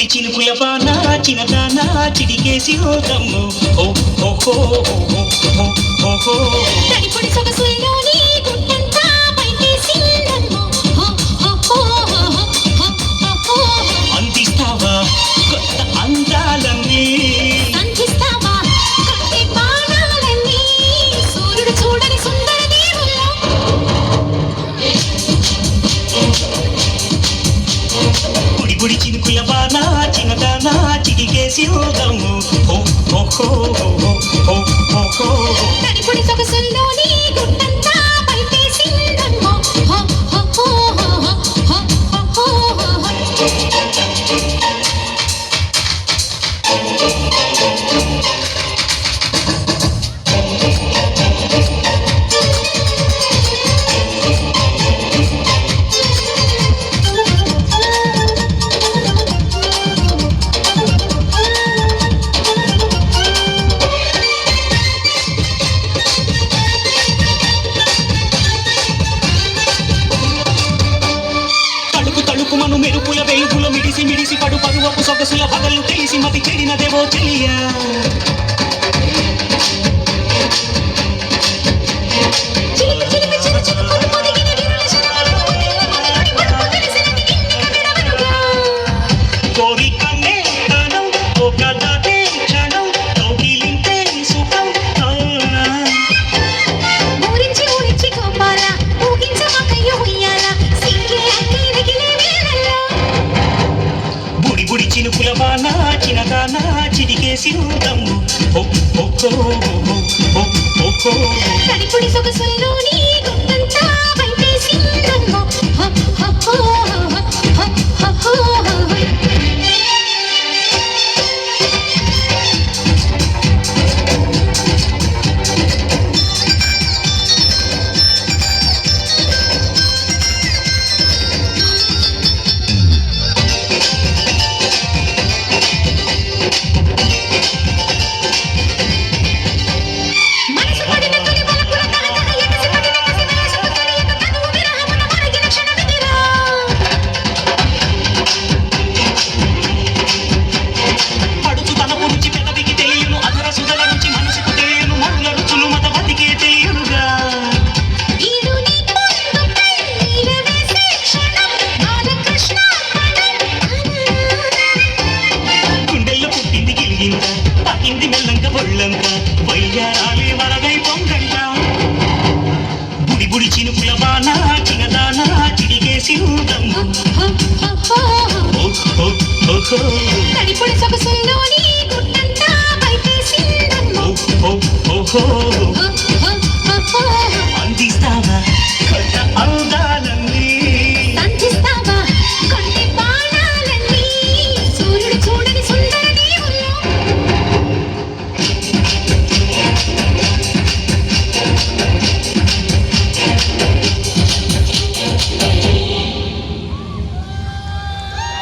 బుడి చినుకుల పాన చిన్నదాన చిటికేసి హోదమ్ము ఓ ఓహో ఓహో ఓహో తడిపొడి సొగసుల్లోని గుట్టంతా బయటేసిందమ్మో ఓహో ఓహో అందిస్తావా కొత్త అందాలన్నీ అందిస్తావా కట్టి బాణాలన్నీ సూర్యుడు చూడని సుందర దేవుల్లో బుడి బుడి చినుకుల పాన చిన్నదాన చిటికేసి హోదమ్ము ఓ ఓహో ఓహో తడిపొడి సొగసుల్లోని గుట్టంతా బయటేసిందమ్మో ఓహో మను మెరుపుల వెలుగుల మిడిసి మిడిసి పడు పరువపు సొగసుల పగలు తెలిసి మతి చెడినదేవో చెయ్యా కోరికనే తనం ఒక దాటే క్షణం కౌగిలింతే సుఖం ఊరించి ఊరించి కోపాల ఊగించమాకయ్య ఉయ్యాల సింగే అక్కిరగిలే వేళల్లో బుడి బుడి చినుకుల బాణ చిన్నదాన చిటికేసి హోదమ్ము తడిపొడి సొగసుల్లోని గుట్టంతా బయటేసిందమ్మో మనసు పడిన తొలి బలపుల తహతహ ఎగసి పడిన కసి వయసుకు తెలియక తనువు విరహమున మరిగిన క్షణమిదిరా పడుచు తన పురుచి పెదవికి తెలియను అధర సుధల రుచి మనసుకు తెలియను మరుల రుచులు మత బతికే తెలియనుగా ఈడు నీ పొందుపై నీరవేసే క్షణం బాలకృష్ణ గుండెల్లో పుట్టింది గిలిగింత పక్కింది మెల్లంక బొళ్ళంక వయ్యారాలి వరదై పొంగంట బుడి బుడి చినుకుల బాణ చిన్నదాన చిటికేసి హోదమ్ము ఓహో తడిపొడి సొగసుల్లోని గుట్టంతా బయటేసిందమ్మో ఓహో ఓహో